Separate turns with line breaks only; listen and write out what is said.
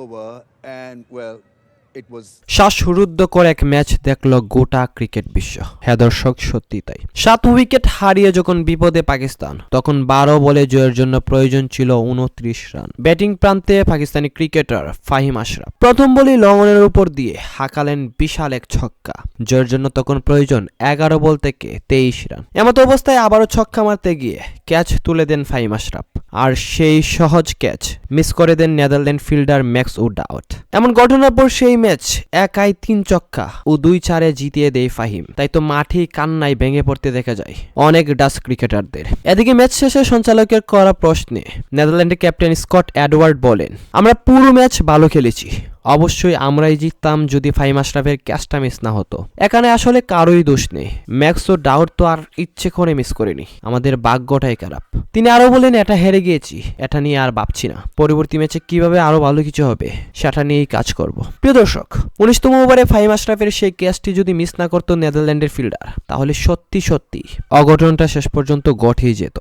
over and well it was
শ্বাসরুদ্ধকর এক match দেখল গোটা ক্রিকেট বিশ্ব। হ্যাঁ দর্শক, সত্যি তাই। 7 উইকেট হারিয়ে যখন বিপদে পাকিস্তান, তখন 12 বলে জয়ের জন্য প্রয়োজন ছিল 29 রান। ব্যাটিং প্রান্তে পাকিস্তানি ক্রিকেটার ফাহিম আশরাফ প্রথম বলেই লঙ্ঘনের উপর দিয়ে হাঁকালেন বিশাল এক ছক্কা। জয়ের জন্য তখন প্রয়োজন 11 বল থেকে 23 রান। এমত অবস্থায় আবারও ছক্কা মারতে গিয়ে ক্যাচ তুলে দেন ফাহিম আশরাফ, আর সেই সহজ ক্যাচ মিস করে দেন Netherland fielder Max Wood out. এমন ঘটনার পর সেই ম্যাচ একাই 3 ছক্কা ও 2-4-এ জিতিয়ে দেয় ফাহিম। তাই তো মাঠেই কান্নায় ভেঙে পড়তে দেখা যায় অনেক ডাচ ক্রিকেটারদের। এদিকে ম্যাচ শেষে সঞ্চালকের করা প্রশ্নে নেদারল্যান্ডের ক্যাপ্টেন স্কট এডওয়ার্ড বলেন, আমরা পুরো ম্যাচ ভালো খেলেছি, অবশ্যই আমরাই জিততাম যদি ফাহিম আশরাফের ক্যাচটা মিস না হতো। এখানে আসলে কারোই দোষ নেই, ম্যাক্স ও ডাউট তো আর ইচ্ছে করে মিস করেনি, আমাদের ভাগ্যটাই খারাপ। তিনি আরো বলেন, এটা হেরে গিয়েছি, এটা নিয়ে আর ভাবছি না, পরবর্তী ম্যাচে কিভাবে আরো ভালো কিছু হবে সেটা নিয়েই কাজ করব। প্রিয় দর্শক, 19তম ওভারে ফাহিম আশরাফের সেই ক্যাচটি যদি মিস না করতো নেদারল্যান্ডের ফিল্ডার, তাহলে সত্যি সত্যি অঘটনটা শেষ পর্যন্ত ঘটেই যেত।